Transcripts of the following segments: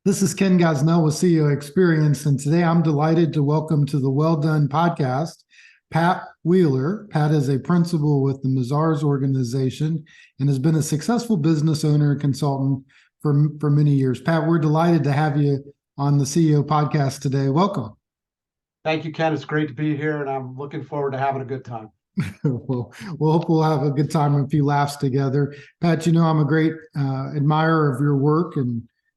This is Ken Gosnell with CEO Experience, and today I'm delighted to welcome to the Well Done podcast, Pat Wheeler. Pat is a principal with the Mazar's organization and has been a successful business owner and consultant for many years. Pat, we're delighted to have you on the CEO podcast today. Welcome. Thank you, Ken. It's great to be here, and I'm looking forward to having a good time. We'll hope we'll have a good time and a few laughs together. Pat, you know I'm a great admirer of your work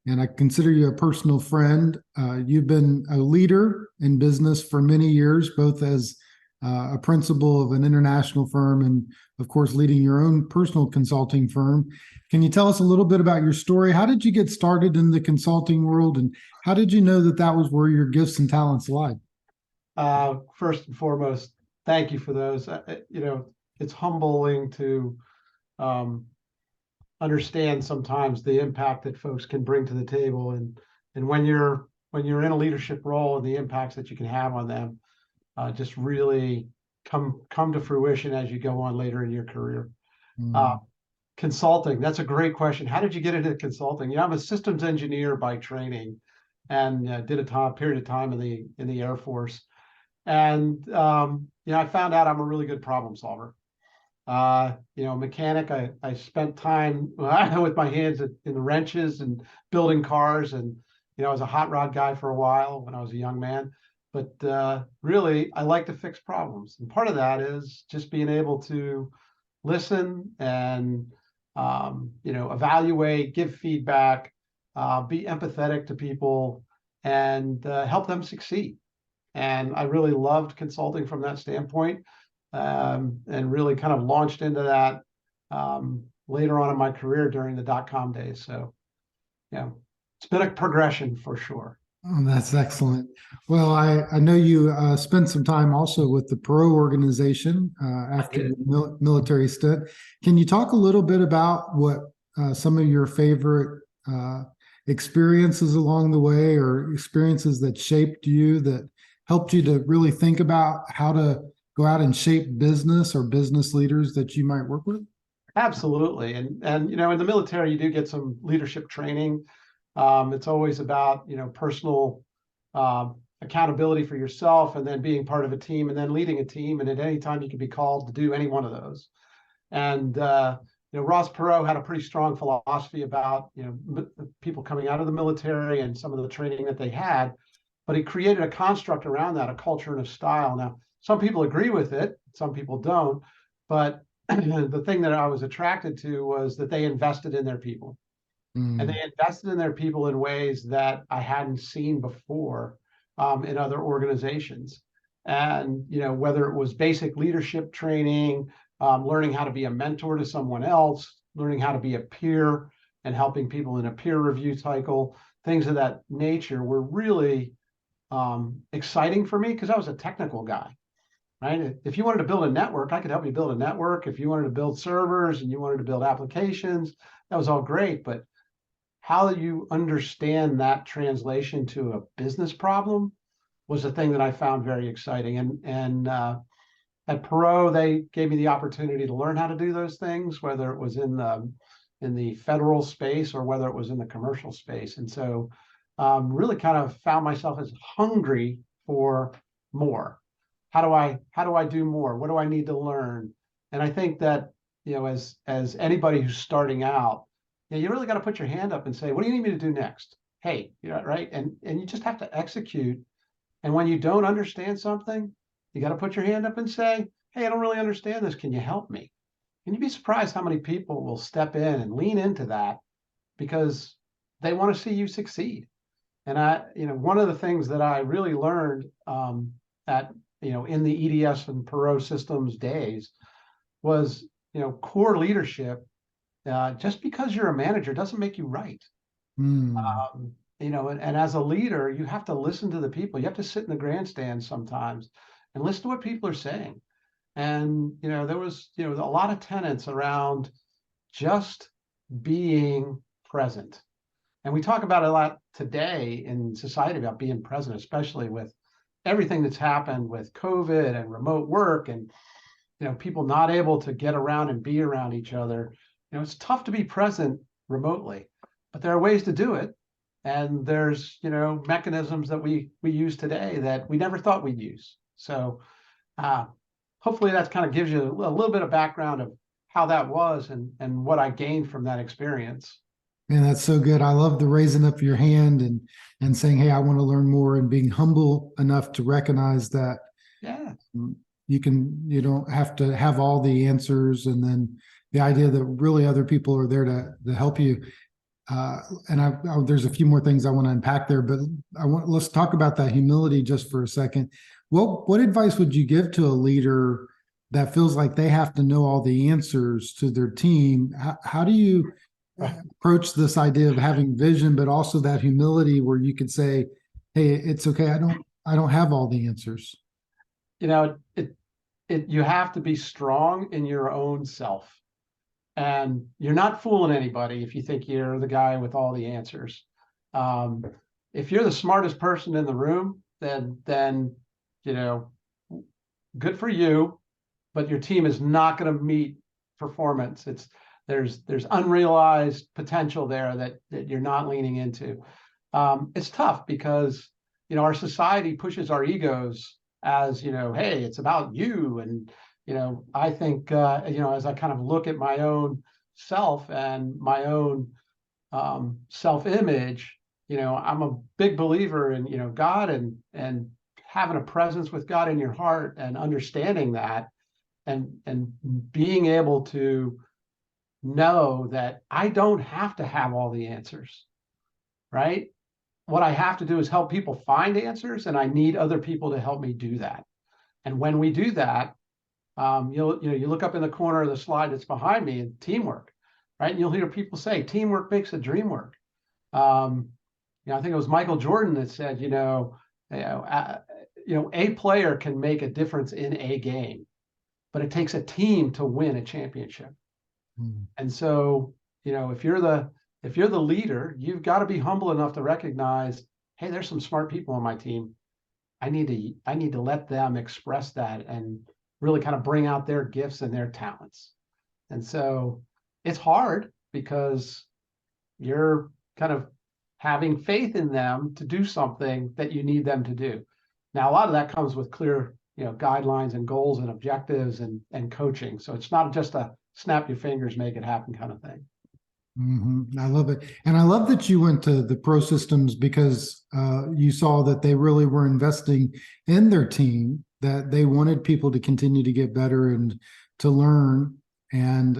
and I consider you a personal friend. You've been a leader in business for many years, both as a principal of an international firm and, of course, leading your own personal consulting firm. Can you tell us a little bit about your story? How did you get started in the consulting world, and how did you know that that was where your gifts and talents lied? First and foremost, thank you for those. It's humbling to um, understand sometimes the impact that folks can bring to the table, and when you're in a leadership role and the impacts that you can have on them, just really come to fruition as you go on later in your career. Uh, Mm. Consulting, that's a great question. How did you get into consulting? I'm a systems engineer by training, and did a period of time in the Air Force. And I found out I'm a really good problem solver. Mechanic. I spent time with my hands in the wrenches and building cars, and I was a hot rod guy for a while when I was a young man. But really, I like to fix problems, and part of that is just being able to listen and evaluate, give feedback, be empathetic to people, and help them succeed. And I really loved consulting from that standpoint, and really kind of launched into that later on in my career during the dot-com days. So, yeah, it's been a progression for sure. Oh, that's excellent. Well, I know you spent some time also with the Pro organization I after did. your military stint. Can you talk a little bit about what some of your favorite experiences along the way, or experiences that shaped you, that helped you to really think about how to go out and shape business or business leaders that you might work with? Absolutely. And in the military, you do get some leadership training. It's always about, personal accountability for yourself, and then being part of a team, and then leading a team. And at any time, you can be called to do any one of those. And Ross Perot had a pretty strong philosophy about people coming out of the military and some of the training that they had, but he created a construct around that, a culture and a style. Now, some people agree with it, some people don't, but the thing that I was attracted to was that they invested in their people, and Mm. they invested in their people in ways that I hadn't seen before in other organizations. And whether it was basic leadership training, learning how to be a mentor to someone else, learning how to be a peer and helping people in a peer review cycle, things of that nature were really exciting for me because I was a technical guy. Right? If you wanted to build a network, I could help you build a network. If you wanted to build servers and you wanted to build applications, that was all great. But how you understand that translation to a business problem was the thing that I found very exciting. And at Perot, they gave me the opportunity to learn how to do those things, whether it was in the federal space or whether it was in the commercial space. And so, really kind of found myself as hungry for more. How do I do more? What do I need to learn? And I think that as anybody who's starting out, you really got to put your hand up and say, what do you need me to do next? Hey, right? And you just have to execute. And when you don't understand something, you got to put your hand up and say, hey, I don't really understand this. Can you help me? And you'd be surprised how many people will step in and lean into that because they want to see you succeed. And one of the things that I really learned at, in the EDS and Perot systems days was, core leadership. Just because you're a manager doesn't make you right. Mm. And as a leader, you have to listen to the people. You have to sit in the grandstand sometimes and listen to what people are saying. And, there was, a lot of tenets around just being present. And we talk about it a lot today in society about being present, especially with everything that's happened with COVID and remote work, and people not able to get around and be around each other. It's tough to be present remotely, but there are ways to do it. And there's, mechanisms that we use today that we never thought we'd use. So hopefully that kind of gives you a little bit of background of how that was and what I gained from that experience. And that's so good. I love the raising up your hand and saying, "Hey, I want to learn more," and being humble enough to recognize that Yeah. you don't have to have all the answers, and then the idea that really other people are there to help you. There's a few more things I want to unpack there, but let's talk about that humility just for a second. What advice would you give to a leader that feels like they have to know all the answers to their team? How do you approach this idea of having vision, but also that humility where you could say, "Hey, it's okay. I don't have all the answers." You have to be strong in your own self. And you're not fooling anybody if you think you're the guy with all the answers. If you're the smartest person in the room, then good for you, but your team is not going to meet performance. There's unrealized potential there that you're not leaning into. It's tough because our society pushes our egos as hey, it's about you. And I think as I kind of look at my own self and my own self-image, I'm a big believer in God and having a presence with God in your heart and understanding that and being able to know that I don't have to have all the answers, right? What I have to do is help people find answers, and I need other people to help me do that. And when we do that, you look up in the corner of the slide that's behind me, and teamwork, right? And you'll hear people say, "Teamwork makes the dream work." I think it was Michael Jordan that said, a player can make a difference in a game, but it takes a team to win a championship. And so, if you're the leader, you've got to be humble enough to recognize, hey, there's some smart people on my team. I need to let them express that and really kind of bring out their gifts and their talents. And so it's hard because you're kind of having faith in them to do something that you need them to do. Now, a lot of that comes with clear, guidelines and goals and objectives and coaching. So it's not just a snap your fingers, make it happen kind of thing. I love it. And I love that you went to the pro systems because you saw that they really were investing in their team, that they wanted people to continue to get better and to learn. And,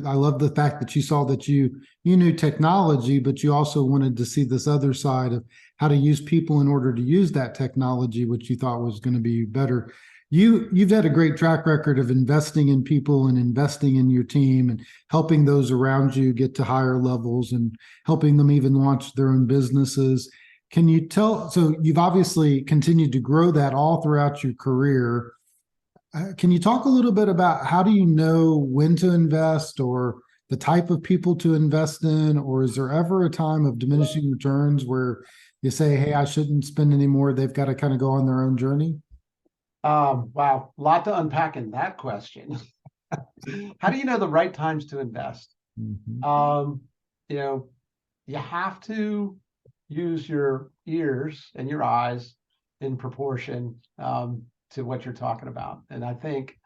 I love the fact that you saw that you knew technology, but you also wanted to see this other side of how to use people in order to use that technology, which you thought was going to be better. You've had a great track record of investing in people and investing in your team and helping those around you get to higher levels and helping them even launch their own businesses. Can you so you've obviously continued to grow that all throughout your career. Can you talk a little bit about how do you know when to invest or the type of people to invest in, or is there ever a time of diminishing returns where you say, "Hey, I shouldn't spend any more. They've got to kind of go on their own journey"? Wow, a lot to unpack in that question. How do you know the right times to invest? You have to use your ears and your eyes in proportion to what you're talking about. And I think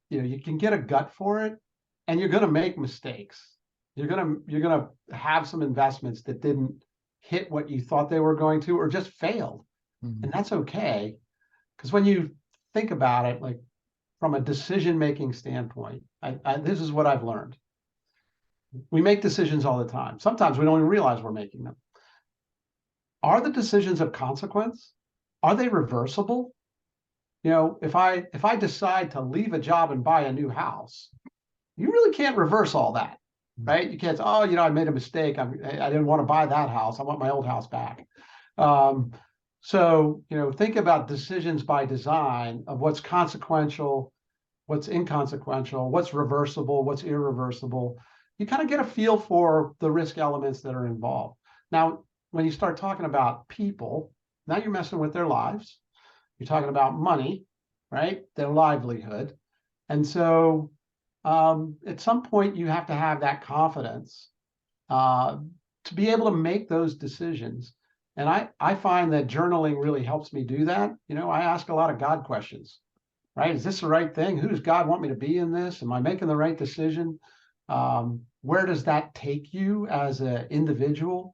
you can get a gut for it, and you're going to make mistakes. You're gonna have some investments that didn't hit what you thought they were going to, or just failed, and that's okay. Because when you think about it, like from a decision-making standpoint, this is what I've learned. We make decisions all the time. Sometimes we don't even realize we're making them. Are the decisions of consequence? Are they reversible? If I decide to leave a job and buy a new house, you really can't reverse all that, right? You can't say, "Oh, I made a mistake. I didn't want to buy that house. I want my old house back." So, think about decisions by design of what's consequential, what's inconsequential, what's reversible, what's irreversible. You kind of get a feel for the risk elements that are involved. Now, when you start talking about people, now you're messing with their lives. You're talking about money, right? Their livelihood. And so at some point, you have to have that confidence to be able to make those decisions. And I find that journaling really helps me do that. I ask a lot of God questions, right? Is this the right thing? Who does God want me to be in this? Am I making the right decision? Where does that take you as an individual?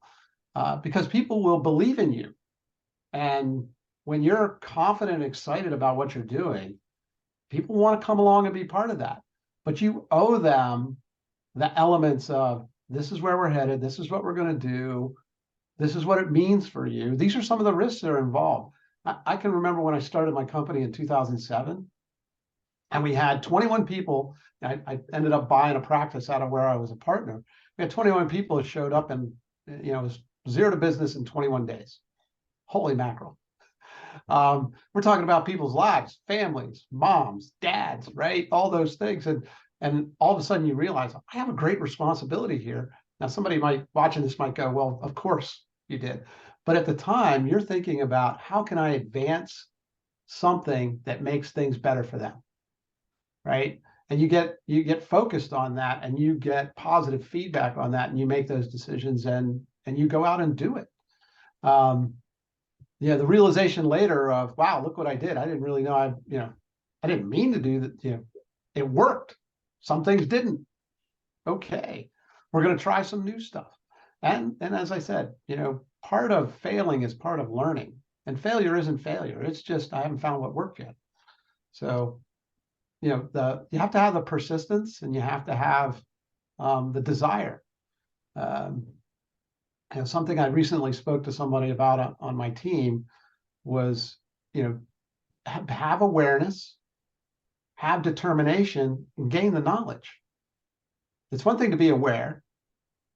Because people will believe in you. And when you're confident and excited about what you're doing, people want to come along and be part of that. But you owe them the elements of, this is where we're headed. This is what we're going to do. This is what it means for you. These are some of the risks that are involved. I can remember when I started my company in 2007, and we had 21 people. I ended up buying a practice out of where I was a partner. We had 21 people that showed up, and it was zero to business in 21 days. Holy mackerel. We're talking about people's lives, families, moms, dads, right? All those things. And all of a sudden you realize, I have a great responsibility here. Now, somebody watching this might go, well, of course you did. But at the time, you're thinking about, how can I advance something that makes things better for them, right? And you get focused on that, and you get positive feedback on that, and you make those decisions, and you go out and do it. The realization later of, wow, look what I did. I didn't really know I didn't mean to do that. It worked. Some things didn't. Okay, we're going to try some new stuff. And as I said, part of failing is part of learning, and failure isn't failure. It's just, I haven't found what worked yet. So, you have to have the persistence, and you have to have the desire. Something I recently spoke to somebody about on my team was, have awareness, have determination, and gain the knowledge. It's one thing to be aware.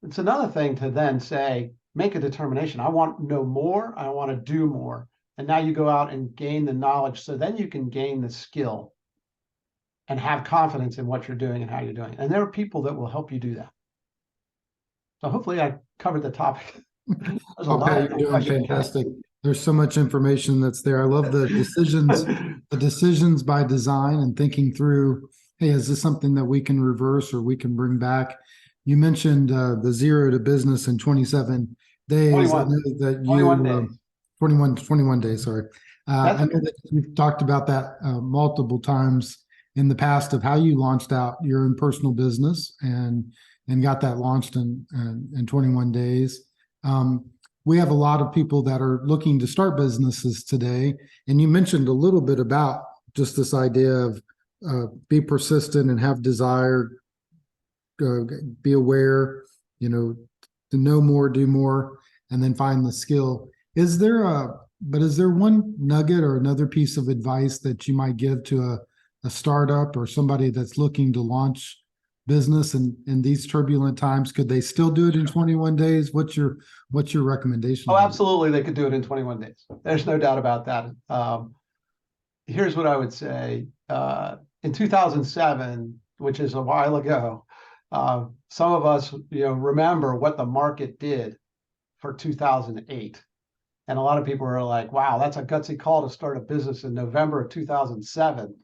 It's another thing to then say, make a determination. I want to know more. I want to do more. And now you go out and gain the knowledge, so then you can gain the skill and have confidence in what you're doing and how you're doing it. And there are people that will help you do that. So hopefully I covered the topic. There's a lot Okay, of you're doing questions. fantastic. There's so much information that's there. I love the decisions by design, and thinking through, hey, is this something that we can reverse or we can bring back? You mentioned the zero to business in 27 days. 21. I know that 21 days. 21 days, sorry. I know that you've talked about that multiple times in the past, of how you launched out your own personal business and got that launched in 21 days. We have a lot of people that are looking to start businesses today. And you mentioned a little bit about just this idea of be persistent and have desire, be aware, to know more, do more, and then find the skill. Is there one nugget or another piece of advice that you might give to a startup or somebody that's looking to launch business in these turbulent times? Could they still do it in 21 days? What's your recommendation? Oh, absolutely. They could do it in 21 days. There's no doubt about that. Here's what I would say. In 2007, which is a while ago, some of us, remember what the market did for 2008. And a lot of people are like, wow, that's a gutsy call to start a business in November of 2007.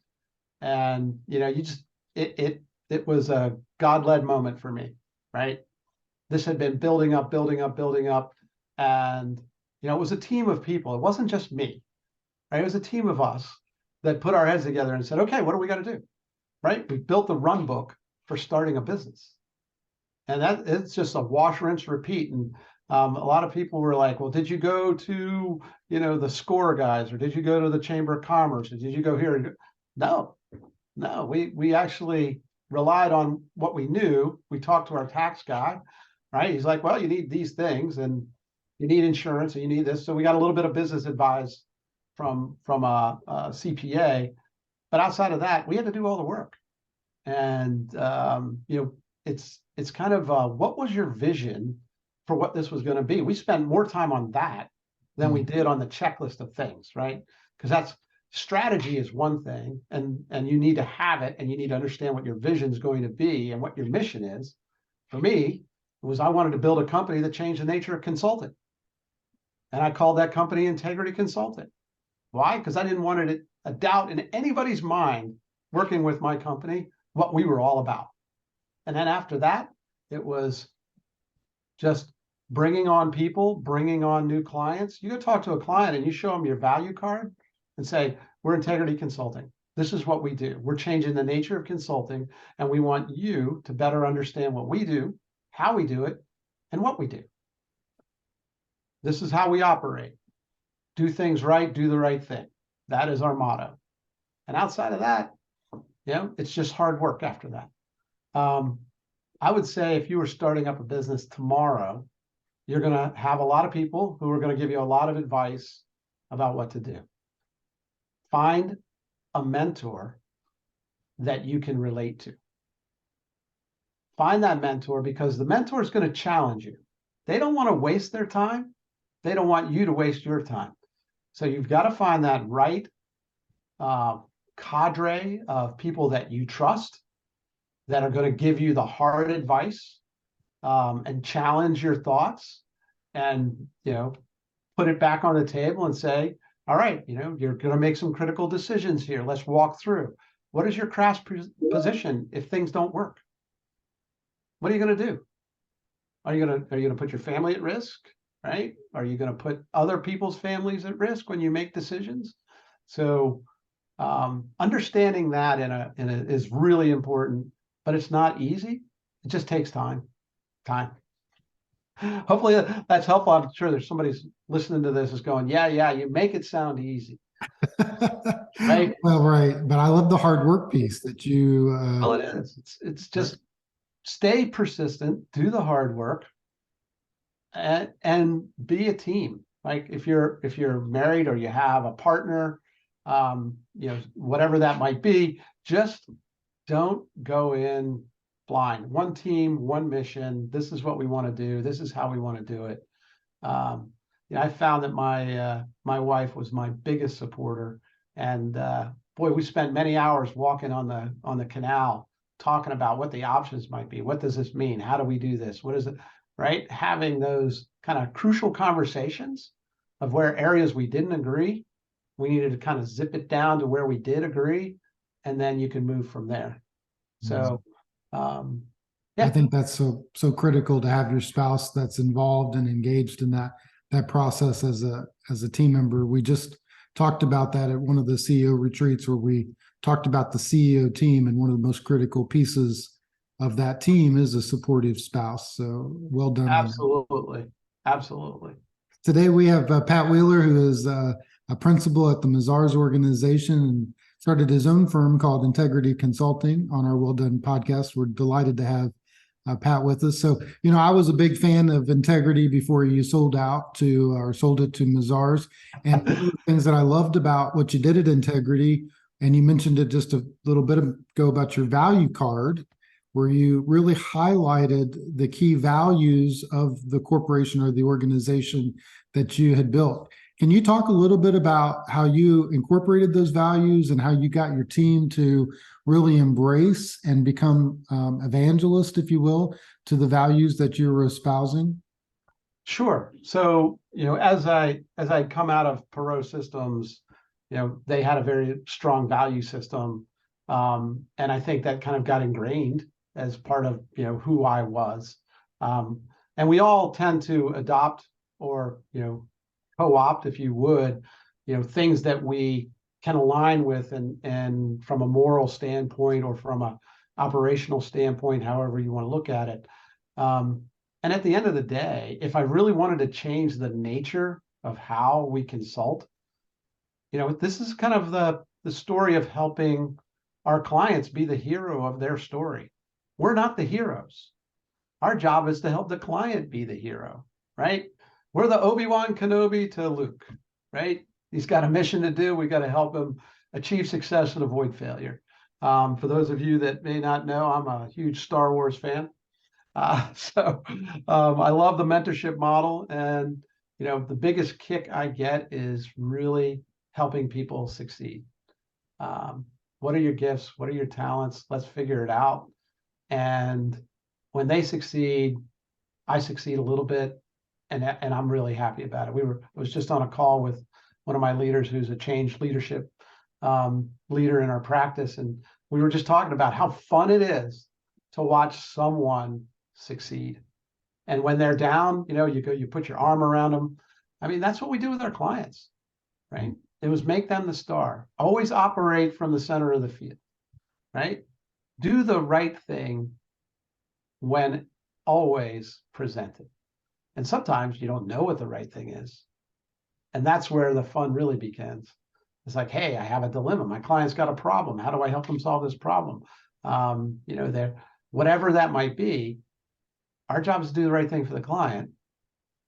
And, it was a God-led moment for me, right? This had been building up. And, it was a team of people. It wasn't just me, right? It was a team of us that put our heads together and said, okay, what do we got to do? Right? We built the run book for starting a business. And it's just a wash, rinse, repeat. And a lot of people were like, well, did you go to, the SCORE guys, or did you go to the Chamber of Commerce, or did you go here? No, we actually relied on what we knew. We talked to our tax guy, right? He's like, well, you need these things, and you need insurance, and you need this. So we got a little bit of business advice from a CPA, but outside of that, we had to do all the work. And it's kind of what was your vision for what this was going to be? We spent more time on that than we did on the checklist of things, right? Because strategy is one thing, and you need to have it, and you need to understand what your vision is going to be and what your mission is. For me, it was, I wanted to build a company that changed the nature of consulting. And I called that company Integrity Consulting. Why? Because I didn't want a doubt in anybody's mind working with my company what we were all about. And then after that, it was just bringing on people, bringing on new clients. You go talk to a client and you show them your value card and say, we're Integrity Consulting. This is what we do. We're changing the nature of consulting, and we want you to better understand what we do, how we do it, and what we do. This is how we operate. Do things right, do the right thing. That is our motto. And outside of that, it's just hard work after that. I would say if you were starting up a business tomorrow, you're going to have a lot of people who are going to give you a lot of advice about what to do. Find a mentor that you can relate to. Find that mentor, because the mentor is going to challenge you. They don't want to waste their time. They don't want you to waste your time. So you've got to find that right cadre of people that you trust, that are going to give you the hard advice and challenge your thoughts, and put it back on the table and say, all right, you're going to make some critical decisions here. Let's walk through. What is your crash position if things don't work? What are you going to do? Are you going to put your family at risk? Right? Are you going to put other people's families at risk when you make decisions? So understanding that is really important, but it's not easy. It just takes time. Hopefully that's helpful. I'm sure there's somebody's listening to this is going, yeah, you make it sound easy. Right? Well, right. But I love the hard work piece that you. Well, it is. It's just stay persistent, do the hard work, and be a team. Like if you're married or you have a partner, whatever that might be, just don't go in blind. One team, one mission. This is what we want to do. This is how we want to do it. I found that my wife was my biggest supporter, and boy, we spent many hours walking on the canal, talking about what the options might be. What does this mean? How do we do this? What is it? Right? Having those kind of crucial conversations of where areas we didn't agree, we needed to kind of zip it down to where we did agree, and then you can move from there. So, I think that's so critical to have your spouse that's involved and engaged in that process as a team member. We just talked about that at one of the CEO retreats, where we talked about the CEO team, and one of the most critical pieces of that team is a supportive spouse. So well done. Absolutely. Today we have Pat Wheeler, who is a principal at the Mazar's organization and started his own firm called Integrity Consulting on our Well Done podcast. We're delighted to have Pat with us. So, I was a big fan of Integrity before you sold it to Mazar's. And one of the things that I loved about what you did at Integrity, and you mentioned it just a little bit ago about your value card, where you really highlighted the key values of the corporation or the organization that you had built. Can you talk a little bit about how you incorporated those values and how you got your team to really embrace and become evangelist, if you will, to the values that you were espousing? Sure. So, as I come out of Perot Systems, they had a very strong value system. And I think that kind of got ingrained as part of, who I was. And we all tend to adopt or, co-opt, if you would, things that we can align with and from a moral standpoint or from a operational standpoint, however you want to look at it. And at the end of the day, if I really wanted to change the nature of how we consult, this is kind of the story of helping our clients be the hero of their story. We're not the heroes. Our job is to help the client be the hero, right? We're the Obi-Wan Kenobi to Luke, right? He's got a mission to do. We got to help him achieve success and avoid failure. For those of you that may not know, I'm a huge Star Wars fan. So I love the mentorship model. And, the biggest kick I get is really helping people succeed. What are your gifts? What are your talents? Let's figure it out. And when they succeed, I succeed a little bit. And I'm really happy about it. I was just on a call with one of my leaders who's a change leadership leader in our practice. And we were just talking about how fun it is to watch someone succeed And when they're down, you put your arm around them. I mean, that's what we do with our clients, right? It was make them the star. Always operate from the center of the field, right? Do the right thing when always presented. And sometimes you don't know what the right thing is. And that's where the fun really begins. It's like, hey, I have a dilemma. My client's got a problem. How do I help them solve this problem? Whatever that might be, our job is to do the right thing for the client,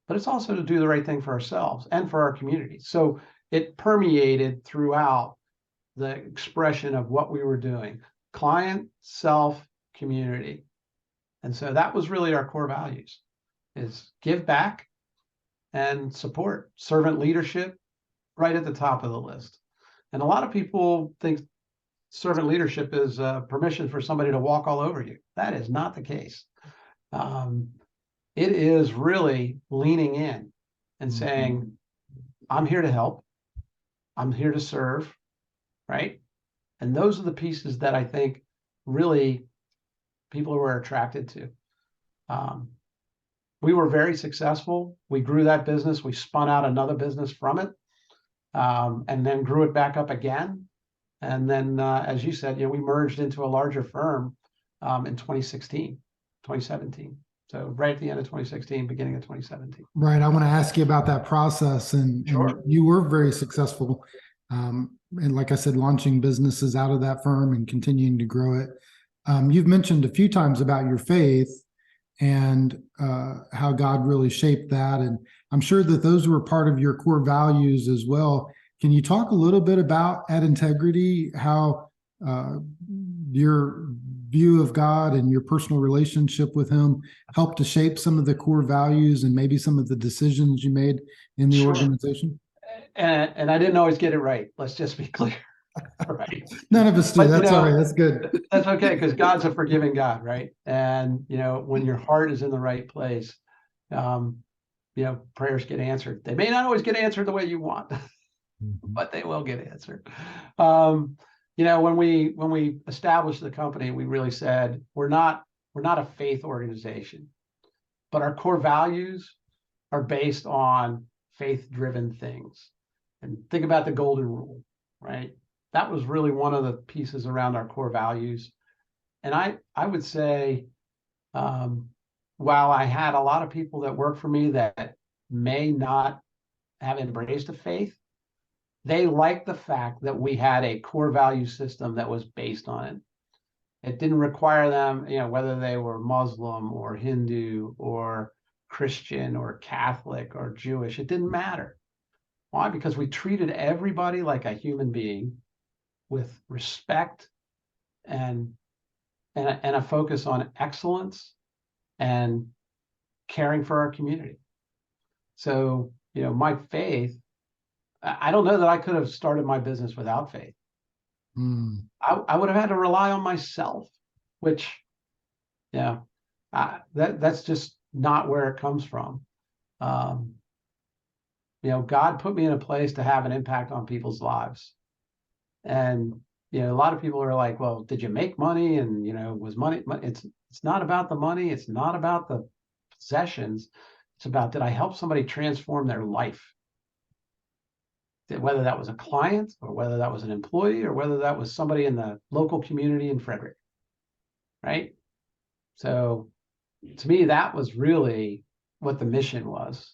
but it's also to do the right thing for ourselves and for our community. So it permeated throughout the expression of what we were doing: client, self, community. And so that was really our core values: is give back and support. Servant leadership, right at the top of the list. And a lot of people think servant leadership is permission for somebody to walk all over you. That is not the case. It is really leaning in and saying, I'm here to help. I'm here to serve, right? And those are the pieces that I think really people were attracted to. We were very successful. We grew that business. We spun out another business from it, and then grew it back up again. And then, as you said, we merged into a larger firm in 2017. So right at the end of 2016, beginning of 2017. Right. I want to ask you about that process, and Sure. you were very successful. And like I said, launching businesses out of that firm and continuing to grow it. You've mentioned a few times about your faith and how God really shaped that. And I'm sure that those were part of your core values as well. Can you talk a little bit about at Integrity, how your view of God and your personal relationship with Him helped to shape some of the core values and maybe some of the decisions you made in the organization? And I didn't always get it right. Let's just be clear. Right. None of us do. That's all right. That's good. That's okay, because God's a forgiving God, right? And when your heart is in the right place, prayers get answered. They may not always get answered the way you want, but they will get answered. When we established the company, we really said we're not a faith organization, but our core values are based on faith-driven things. And think about the golden rule, right? That was really one of the pieces around our core values. And I would say, while I had a lot of people that work for me that may not have embraced a faith, they liked the fact that we had a core value system that was based on it. It didn't require them, whether they were Muslim or Hindu or Christian or Catholic or Jewish, it didn't matter. Why? Because we treated everybody like a human being with respect and a focus on excellence and caring for our community. So, my faith, I don't know that I could have started my business without faith. I would have had to rely on myself, which, that's just not where it comes from. God put me in a place to have an impact on people's lives. And, a lot of people are like, well, did you make money? And, was money, it's not about the money. It's not about the possessions. It's about, did I help somebody transform their life? Whether that was a client or whether that was an employee or whether that was somebody in the local community in Frederick, right? So to me, that was really what the mission was.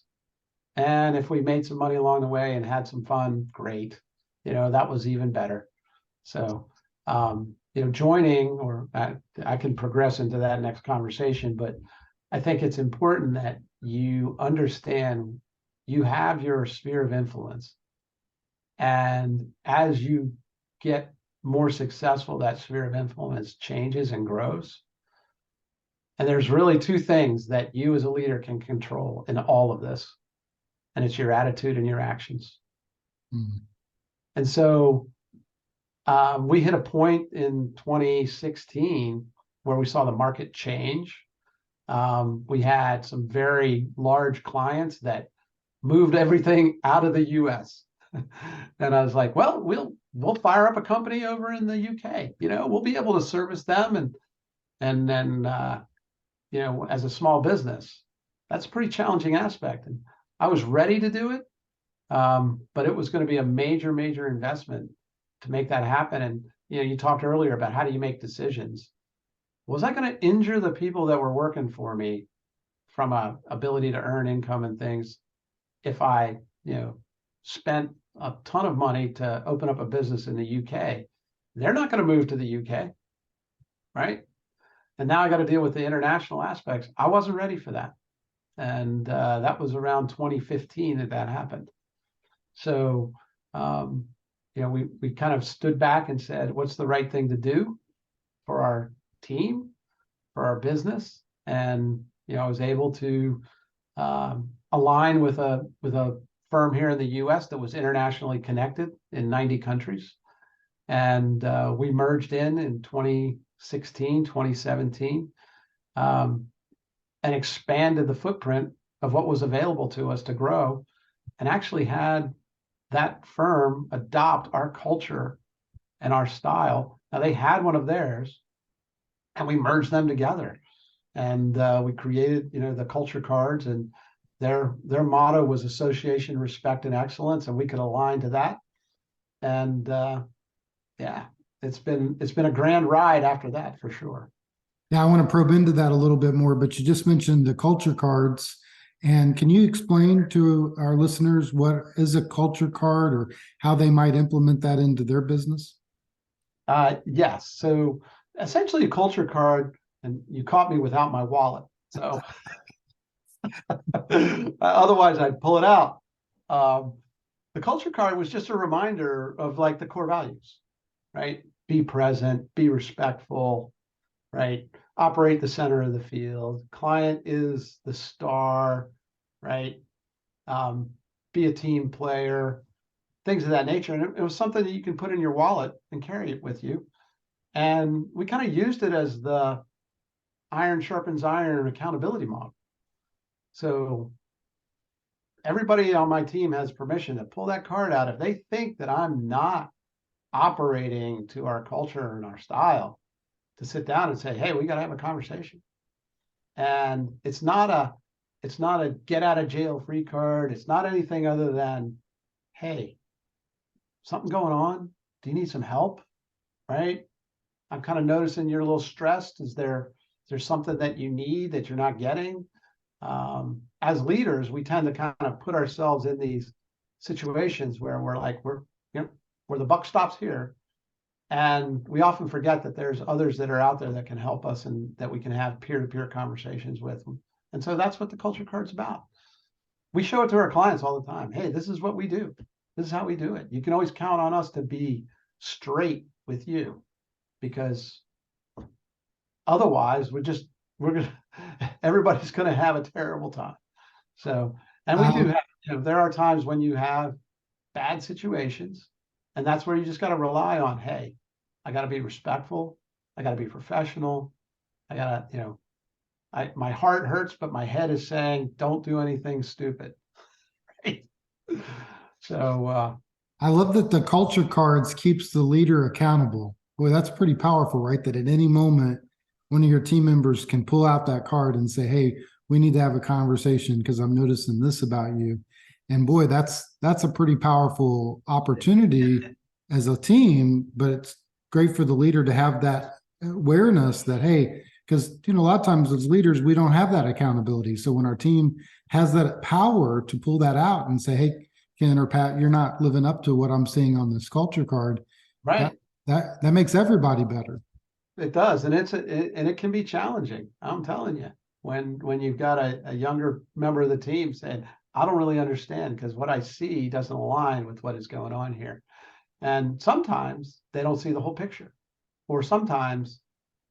And if we made some money along the way and had some fun, great. That was even better. So, joining, or I can progress into that next conversation, but I think it's important that you understand you have your sphere of influence. And as you get more successful, that sphere of influence changes and grows. And there's really two things that you as a leader can control in all of this. And it's your attitude and your actions. And so we hit a point in 2016 where we saw the market change. We had some very large clients that moved everything out of the US. And I was like, well, we'll fire up a company over in the UK. We'll be able to service them and then as a small business. that's a pretty challenging aspect. And I was ready to do it, but it was going to be a major, major investment to make that happen. And you talked earlier about how do you make decisions. Was I going to injure the people that were working for me from a ability to earn income and things if I, spent a ton of money to open up a business in the UK? They're not going to move to the UK, right? And now I got to deal with the international aspects. I wasn't ready for that. And that was around 2015 that happened. So, we kind of stood back and said, what's the right thing to do for our team, for our business? And, I was able to align with a firm here in the US that was internationally connected in 90 countries. And we merged in 2016, 2017, and expanded the footprint of what was available to us to grow, and actually had that firm adopt our culture and our style. Now, they had one of theirs, and we merged them together. And we created, the culture cards, and their motto was association, respect, and excellence, and we could align to that. And yeah, it's been a grand ride after that, for sure. Now, I want to probe into that a little bit more, but you just mentioned the culture cards. And can you explain to our listeners what is a culture card, or how they might implement that into their business? Yes. So essentially, a culture card, and you caught me without my wallet. So otherwise I'd pull it out. The culture card was just a reminder of like the core values, right? Be present, be respectful, right? Operate the center of the field. Client is the star, right? Be a team player, things of that nature. And it was something that you can put in your wallet and carry it with you. And we kind of used it as the iron sharpens iron accountability model. So everybody on my team has permission to pull that card out if they think that I'm not operating to our culture and our style, to sit down and say, hey, we got to have a conversation. And it's not a get out of jail free card. It's not anything other than, hey, something going on? Do you need some help? Right? I'm kind of noticing you're a little stressed. Is there something that you need that you're not getting? As leaders, we tend to kind of put ourselves in these situations where we're like, where the buck stops here. And we often forget that there's others that are out there that can help us and that we can have peer-to-peer conversations with them. And so that's what the culture card's about. We show it to our clients all the time. Hey, this is what we do. This is how we do it. You can always count on us to be straight with you, because otherwise everybody's going to have a terrible time. So, and we do have, there are times when you have bad situations, and that's where you just got to rely on, hey, I got to be respectful. I got to be professional. I got to, my heart hurts, but my head is saying, don't do anything stupid. Right? So, I love that the culture cards keeps the leader accountable. Boy, that's pretty powerful, right? That at any moment, one of your team members can pull out that card and say, hey, we need to have a conversation because I'm noticing this about you. And boy, that's a pretty powerful opportunity as a team, but it's great for the leader to have that awareness that, hey, because, a lot of times as leaders, we don't have that accountability. So when our team has that power to pull that out and say, hey, Ken or Pat, you're not living up to what I'm seeing on this culture card. right. That makes everybody better. It does. And it can be challenging. I'm telling you, when you've got a younger member of the team saying, I don't really understand because what I see doesn't align with what is going on here. And sometimes they don't see the whole picture, or sometimes,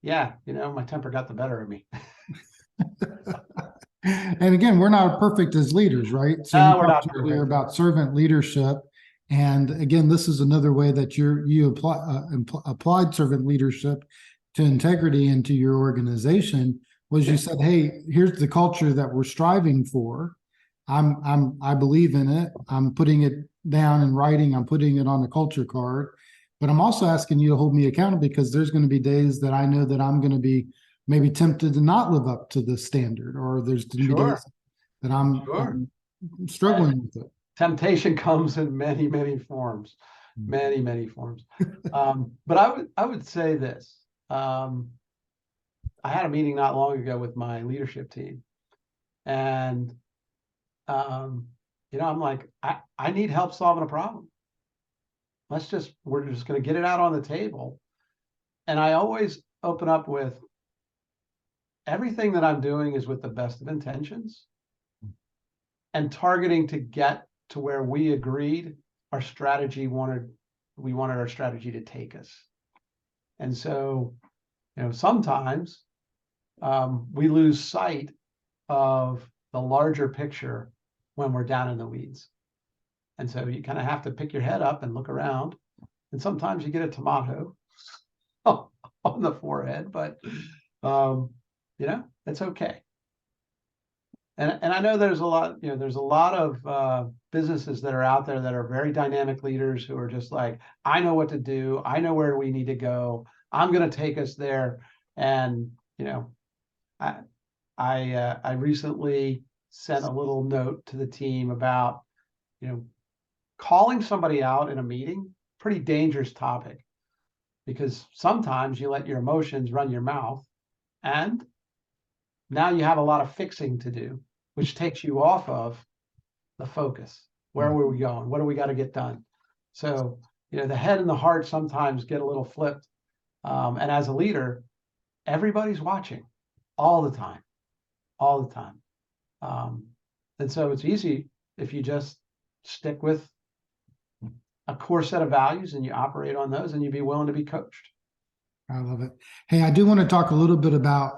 yeah, my temper got the better of me. And again, we're not perfect as leaders, right? So we're not earlier about servant leadership. And again, this is another way that you applied servant leadership to integrity into your organization. Was you said, hey, here's the culture that we're striving for. I believe in it. I'm putting it down in writing. I'm putting it on a culture card, but I'm also asking you to hold me accountable, because there's going to be days that I know that I'm going to be maybe tempted to not live up to the standard, or there's going to be days that I'm, Sure. struggling with it. Temptation comes in many, many forms, many, many forms. But I would say this. I had a meeting not long ago with my leadership team, and I'm like, I need help solving a problem. We're just going to get it out on the table. And I always open up with everything that I'm doing is with the best of intentions and targeting to get to where we agreed we wanted our strategy to take us. And so, sometimes we lose sight of the larger picture when we're down in the weeds. And so you kind of have to pick your head up and look around. And sometimes you get a tomato on the forehead, but it's okay. And I know there's a lot of businesses that are out there that are very dynamic leaders who are just like, I know what to do. I know where we need to go. I'm going to take us there. And, I recently sent a little note to the team about, calling somebody out in a meeting, pretty dangerous topic, because sometimes you let your emotions run your mouth and now you have a lot of fixing to do, which takes you off of the focus. Where were we going? What do we got to get done? So, the head and the heart sometimes get a little flipped. And as a leader, everybody's watching all the time. And so it's easy if you just stick with a core set of values and you operate on those and you be willing to be coached. I love it. Hey, I do want to talk a little bit about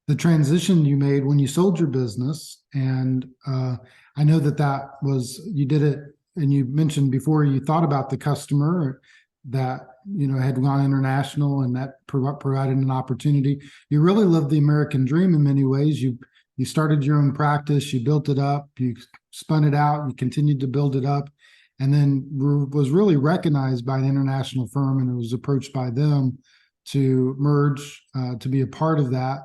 the transition you made when you sold your business. And I know you did it, and you mentioned before you thought about the customer that, had gone international, and that provided an opportunity. You really lived the American dream in many ways. You started your own practice, you built it up, you spun it out, you continued to build it up, and then was really recognized by an international firm, and it was approached by them to merge, to be a part of that.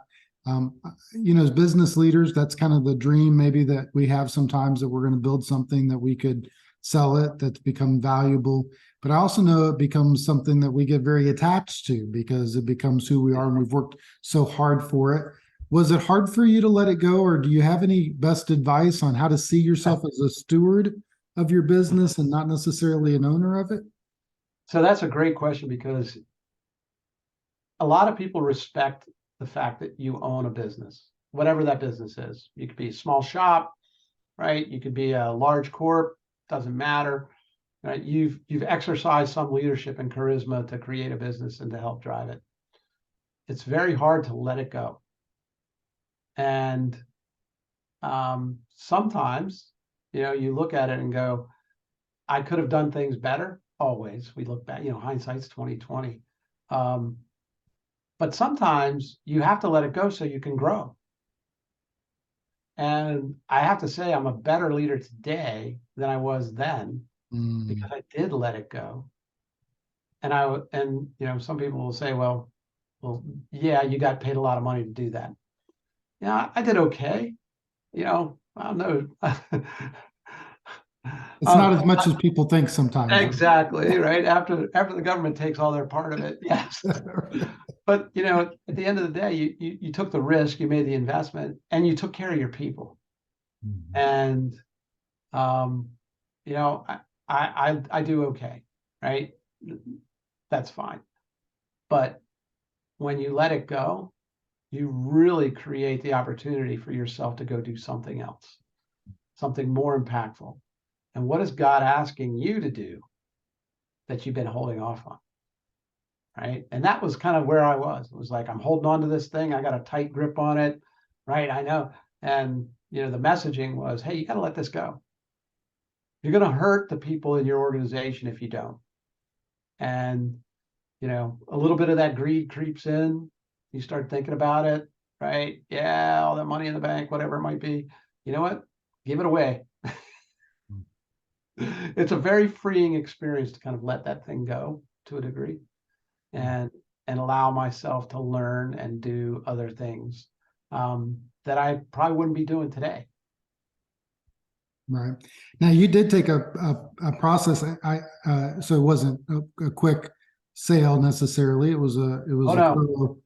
As business leaders, that's kind of the dream maybe that we have sometimes, that we're going to build something that we could sell it, that's become valuable. But I also know it becomes something that we get very attached to because it becomes who we are, and we've worked so hard for it. Was it hard for you to let it go, or do you have any best advice on how to see yourself as a steward of your business and not necessarily an owner of it? So that's a great question, because a lot of people respect the fact that you own a business, whatever that business is. You could be a small shop, right? You could be a large corp, doesn't matter, right? You've exercised some leadership and charisma to create a business and to help drive it. It's very hard to let it go. And sometimes, you look at it and go, I could have done things better. Always, we look back, hindsight's 2020. But sometimes you have to let it go so you can grow. And I have to say, I'm a better leader today than I was then, because I did let it go. And some people will say, well, yeah, you got paid a lot of money to do that. Yeah, I did okay. I don't know. It's not as much as people think sometimes. Exactly, right? After the government takes all their part of it, yes. But at the end of the day, you took the risk, you made the investment, and you took care of your people. And I do okay, right? That's fine. But when you let it go, you really create the opportunity for yourself to go do something else, something more impactful. And what is God asking you to do that you've been holding off on? Right. And that was kind of where I was. It was like, I'm holding on to this thing. I got a tight grip on it. Right. I know. And, the messaging was, hey, you got to let this go. You're going to hurt the people in your organization if you don't. And, a little bit of that greed creeps in. You start thinking about it. Right. Yeah. All that money in the bank, whatever it might be. You know what? Give it away. It's a very freeing experience to kind of let that thing go to a degree, and allow myself to learn and do other things that I probably wouldn't be doing today. Right. Now you did take a process. So it wasn't a quick sale necessarily. It was Oh, a no. thorough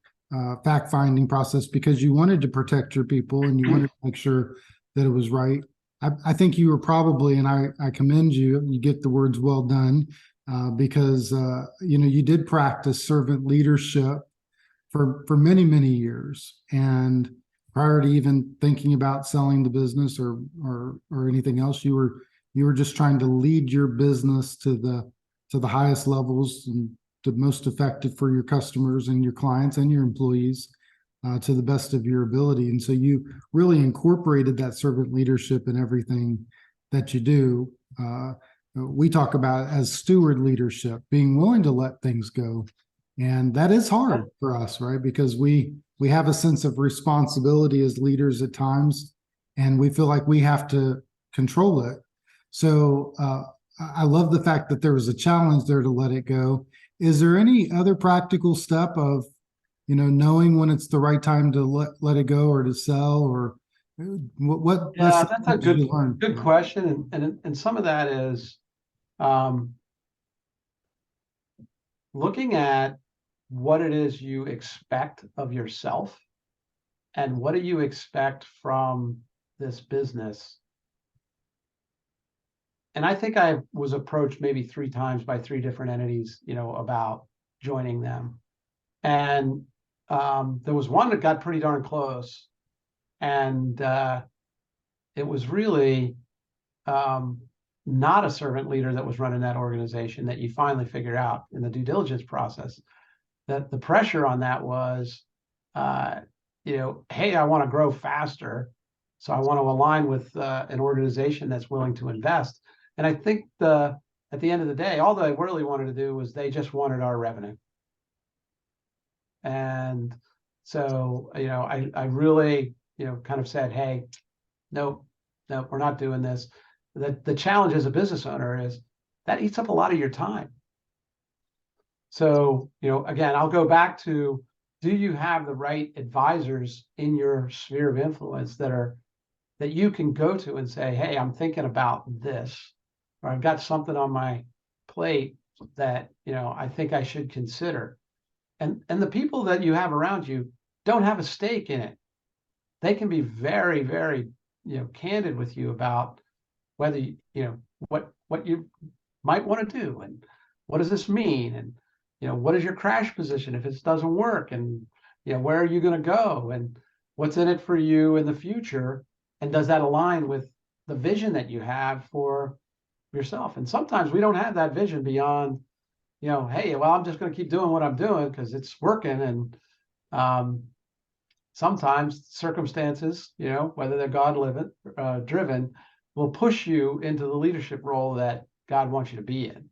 fact finding process because you wanted to protect your people and you wanted to make sure that it was right. I think you were probably, and I commend you. You get the words well done because you know you did practice servant leadership for many years, and prior to even thinking about selling the business or anything else, you were just trying to lead your business to the highest levels and the most effective for your customers and your clients and your employees to the best of your ability. And so you really incorporated that servant leadership in everything that you do. We talk about as steward leadership, being willing to let things go. And that is hard for us, right? Because we have a sense of responsibility as leaders at times, and we feel like we have to control it. So I love the fact that there was a challenge there to let it go. Is there any other practical step of, you know, knowing when it's the right time to let it go or to sell, or what Yeah, lessons that's a did you learn? good question. And some of that is um, looking at what it is you expect of yourself and what do you expect from this business. And I think I was approached maybe 3 times by 3 different entities, you know, about joining them. And there was one that got pretty darn close. And it was really not a servant leader that was running that organization that you finally figured out in the due diligence process. That the pressure on that was, you know, hey, I want to grow faster. So I want to align with an organization that's willing to invest. And I think at the end of the day, all they really wanted to do was they just wanted our revenue. And so, you know, I really, you know, kind of said, hey, nope, we're not doing this. The challenge as a business owner is that eats up a lot of your time. So, you know, again, I'll go back to, do you have the right advisors in your sphere of influence that you can go to and say, hey, I'm thinking about this, or I've got something on my plate that, you know, I think I should consider. And the people that you have around you don't have a stake in it. They can be very, you know, candid with you about whether, you know, what you might want to do and what does this mean, and, you know, what is your crash position if it doesn't work, and, you know, where are you going to go, and what's in it for you in the future, and does that align with the vision that you have for yourself. And sometimes we don't have that vision beyond, you know, hey, well, I'm just going to keep doing what I'm doing because it's working. And sometimes circumstances, you know, whether they're driven, will push you into the leadership role that God wants you to be in.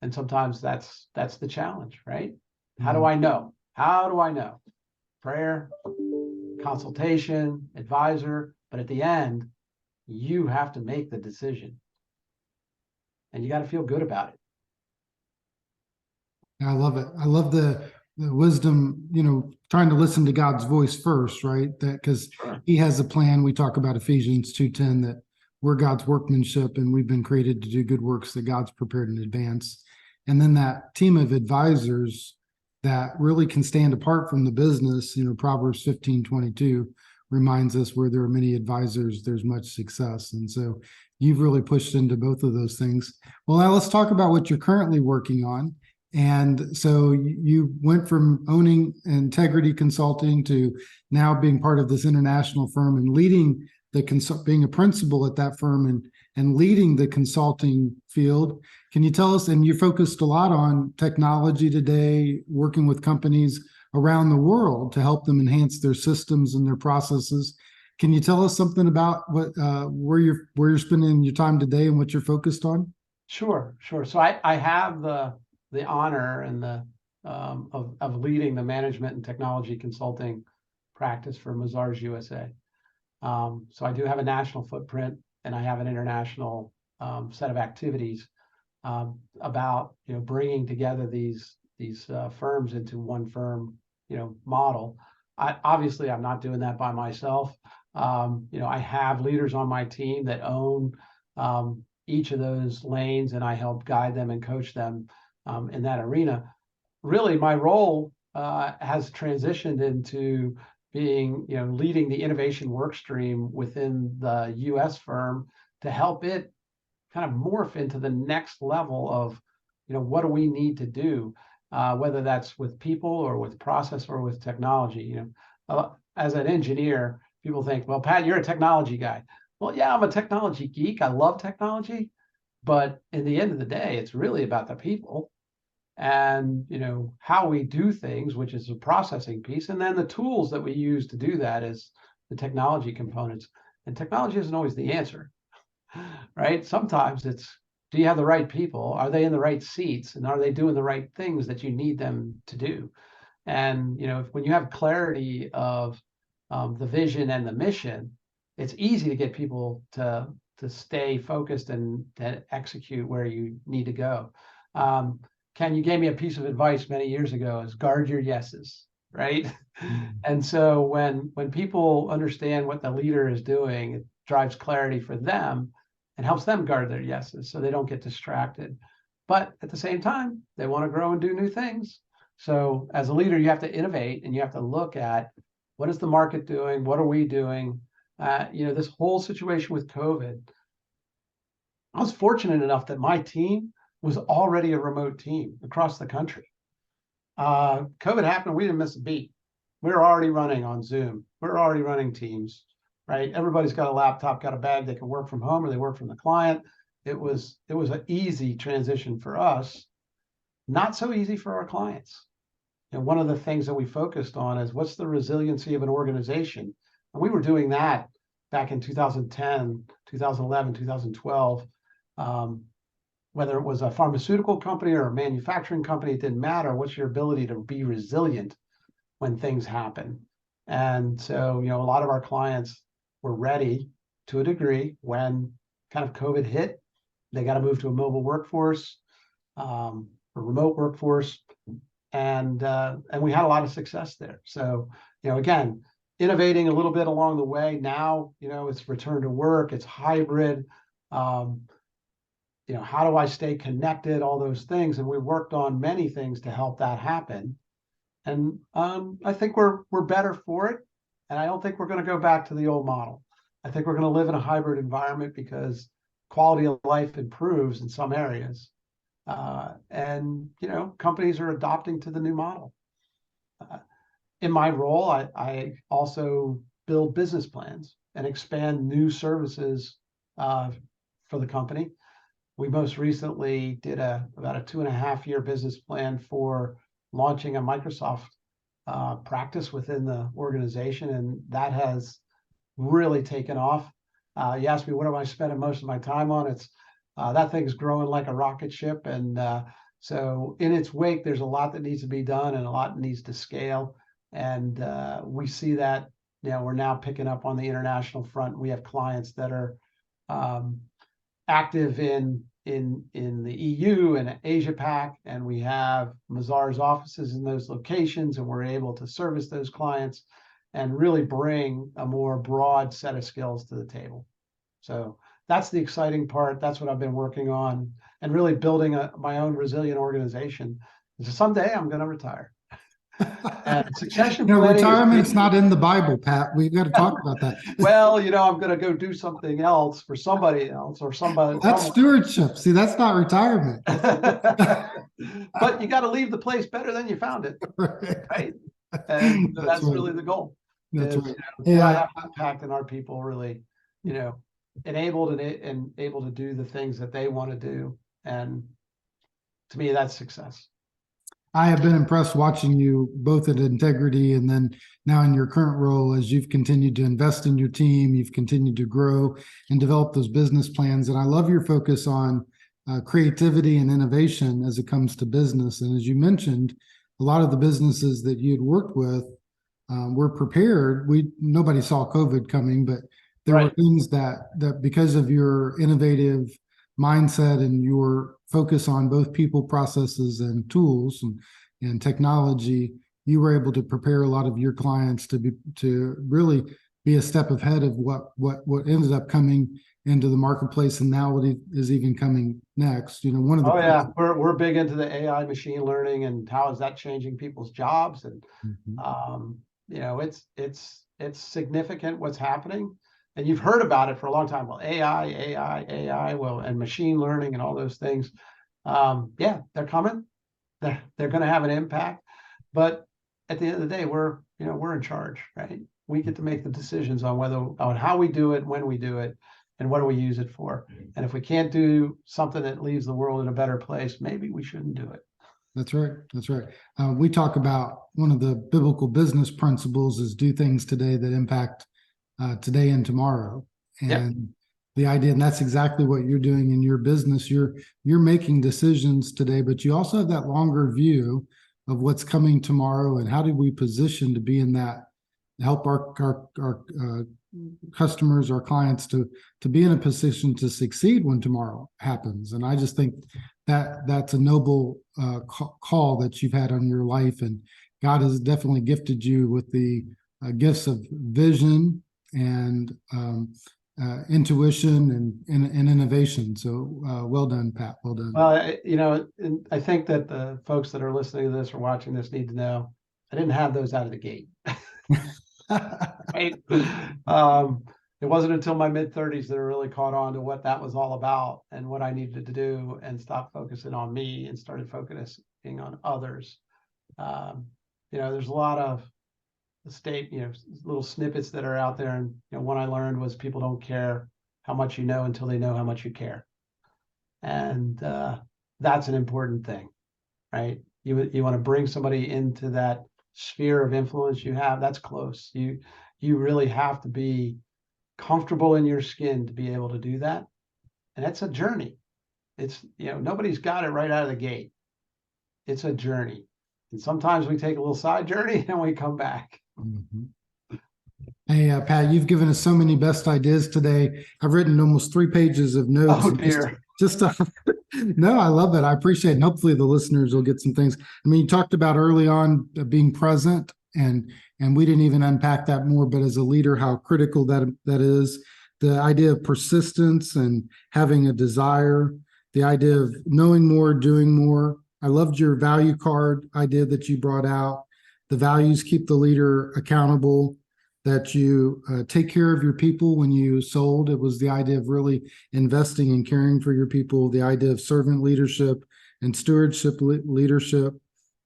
And sometimes that's the challenge, right? How do I know? How do I know? Prayer, consultation, advisor, but at the end, you have to make the decision. And you got to feel good about it. I love it. I love the wisdom, you know, trying to listen to God's voice first, right? That because he has a plan. We talk about Ephesians 2:10, that we're God's workmanship and we've been created to do good works that God's prepared in advance. And then that team of advisors that really can stand apart from the business, you know, Proverbs 15:22 reminds us where there are many advisors, there's much success. And so you've really pushed into both of those things. Well, now let's talk about what you're currently working on. And so you went from owning Integrity Consulting to now being part of this international firm and leading being a principal at that firm and leading the consulting field. Can you tell us, and you focused a lot on technology today, working with companies around the world to help them enhance their systems and their processes. Can you tell us something about what where you're spending your time today and what you're focused on? Sure. So I have the honor and the of leading the management and technology consulting practice for Mazar's USA. So I do have a national footprint, and I have an international set of activities about, you know, bringing together these firms into one firm, you know, model. Obviously I'm not doing that by myself. I have leaders on my team that own each of those lanes, and I help guide them and coach them in that arena. Really, my role has transitioned into being, leading the innovation work stream within the U.S. firm to help it kind of morph into the next level of, what do we need to do, whether that's with people or with process or with technology. As an engineer, people think, well, Pat, you're a technology guy. Well, yeah, I'm a technology geek. I love technology, but in the end of the day, it's really about the people and how we do things, which is a processing piece, and then the tools that we use to do that is the technology components. And technology isn't always the answer, right? Sometimes it's, do you have the right people? Are they in the right seats? And are they doing the right things that you need them to do? And when you have clarity of the vision and the mission, it's easy to get people to stay focused and to execute where you need to go. Ken, you gave me a piece of advice many years ago: is guard your yeses, right? And so when people understand what the leader is doing, it drives clarity for them and helps them guard their yeses so they don't get distracted. But at the same time, they want to grow and do new things. So as a leader, you have to innovate and you have to look at, what is the market doing? What are we doing? This whole situation with COVID, I was fortunate enough that my team was already a remote team across the country. COVID happened, we didn't miss a beat. We were already running on Zoom. We're already running Teams, right? Everybody's got a laptop, got a bag. They can work from home or they work from the client. It was an easy transition for us, not so easy for our clients. And one of the things that we focused on is, what's the resiliency of an organization? And we were doing that back in 2010, 2011, 2012. Whether it was a pharmaceutical company or a manufacturing company, it didn't matter. What's your ability to be resilient when things happen? And so, a lot of our clients were ready to a degree when kind of COVID hit. They got to move to a mobile workforce, a remote workforce, and we had a lot of success there. So, again, innovating a little bit along the way. Now, it's return to work, it's hybrid. How do I stay connected? All those things, and we worked on many things to help that happen. And I think we're better for it. And I don't think we're going to go back to the old model. I think we're going to live in a hybrid environment because quality of life improves in some areas. And companies are adopting to the new model. In my role, I also build business plans and expand new services for the company. We most recently did about a 2.5-year business plan for launching a Microsoft practice within the organization, and that has really taken off. You asked me, what am I spending most of my time on? It's that thing's growing like a rocket ship, and so in its wake, there's a lot that needs to be done and a lot needs to scale. And we see that we're now picking up on the international front. We have clients that are active in the EU and Asia Pac, and we have Mazar's offices in those locations, and we're able to service those clients and really bring a more broad set of skills to the table. So that's the exciting part. That's what I've been working on, and really building my own resilient organization. So someday I'm going to retire. And succession planning. Retirement's not in the Bible, Pat. We've got to talk about that. Well, I'm going to go do something else for somebody else or somebody. That's stewardship. See, that's not retirement. But you got to leave the place better than you found it, right? And that's right. Really the goal. That's right. Have impact, and our people really, enabled and able to do the things that they want to do. And to me, that's success. I have been impressed watching you both at Integrity and then now in your current role, as you've continued to invest in your team, you've continued to grow and develop those business plans. And I love your focus on creativity and innovation as it comes to business. And as you mentioned, a lot of the businesses that you had worked with were prepared. Nobody saw COVID coming, but there were things that because of your innovative mindset and your focus on both people, processes, and tools and technology, you were able to prepare a lot of your clients to really be a step ahead of what ended up coming into the marketplace, and now what is even coming next. One of the Oh yeah, we're big into the AI machine learning and how is that changing people's jobs, and Mhm. it's significant what's happening. And you've heard about it for a long time. Well, AI, well, and machine learning and all those things. Yeah, they're coming. They're going to have an impact. But at the end of the day, we're in charge, right? We get to make the decisions on how we do it, when we do it, and what do we use it for. And if we can't do something that leaves the world in a better place, maybe we shouldn't do it. That's right. That's right. We talk about one of the biblical business principles is do things today that impact today and tomorrow. Yep. And the idea, and that's exactly what you're doing in your business. You're making decisions today, but you also have that longer view of what's coming tomorrow and how do we position to be in that, help our customers, our clients to be in a position to succeed when tomorrow happens. And I just think that's a noble call that you've had on your life, and God has definitely gifted you with the gifts of vision and intuition and innovation. So well done, Pat. Well done. Well, I think that the folks that are listening to this or watching this need to know I didn't have those out of the gate. Right? It wasn't until my mid-30s that I really caught on to what that was all about and what I needed to do, and stopped focusing on me and started focusing on others. There's a lot of little snippets that are out there, and one I learned was people don't care how much you know until they know how much you care, and that's an important thing, right? You want to bring somebody into that sphere of influence you have. That's close. You really have to be comfortable in your skin to be able to do that. And it's a journey. Nobody's got it right out of the gate. It's a journey. And sometimes we take a little side journey and we come back. Mm-hmm. Hey, Pat, you've given us so many best ideas today. I've written almost 3 pages of notes. Oh dear. No, I love it. I appreciate it. And hopefully the listeners will get some things. I mean, you talked about early on being present, and we didn't even unpack that more, but as a leader, how critical that is. The idea of persistence and having a desire, the idea of knowing more, doing more. I loved your value card idea that you brought out. The values keep the leader accountable, that you take care of your people when you sold. It was the idea of really investing and caring for your people, the idea of servant leadership and stewardship leadership,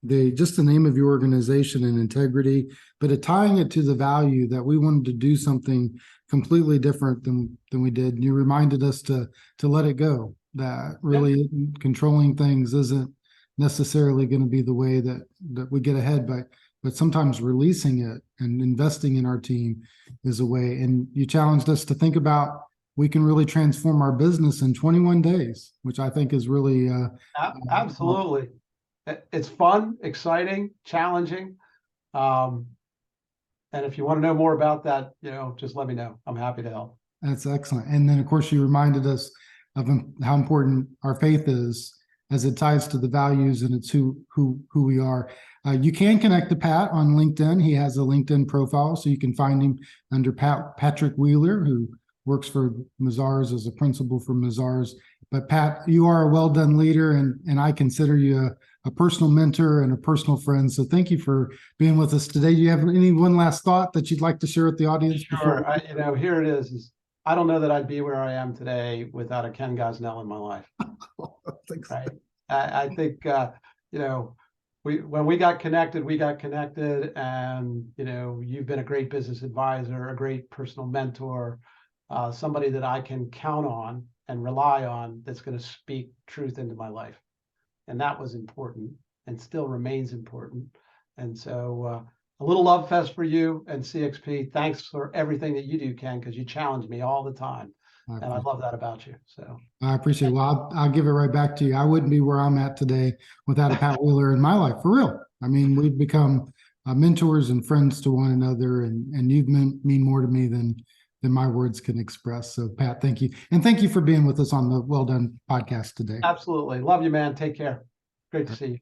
just the name of your organization and integrity, but tying it to the value that we wanted to do something completely different than we did. And you reminded us to let it go, that really controlling things isn't necessarily going to be the way that we get ahead, but sometimes releasing it and investing in our team is a way. And you challenged us to think about we can really transform our business in 21 days, which I think is really absolutely. It's fun, exciting, challenging. And if you want to know more about that, just let me know. I'm happy to help. That's excellent. And then, of course, you reminded us of how important our faith is as it ties to the values, and it's who we are. You can connect to Pat on LinkedIn. He has a LinkedIn profile, so you can find him under Patrick Wheeler, who works for Mazars as a principal for Mazars. But Pat, you are a well done leader, and I consider you a personal mentor and a personal friend. So thank you for being with us today. Do you have one last thought that you'd like to share with the audience? Sure. Here it is I don't know that I'd be where I am today without a Ken Gosnell in my life. Right. I think, when we got connected, and, you've been a great business advisor, a great personal mentor, somebody that I can count on and rely on that's going to speak truth into my life. And that was important and still remains important. And so a little love fest for you and CXP. Thanks for everything that you do, Ken, because you challenge me all the time. And I love that about you. So I appreciate it. Well, I'll give it right back to you. I wouldn't be where I'm at today without a Pat Wheeler in my life, for real. I mean, we've become mentors and friends to one another, and you mean more to me than my words can express. So, Pat, thank you. And thank you for being with us on the Well Done podcast today. Absolutely. Love you, man. Take care. Great to see you.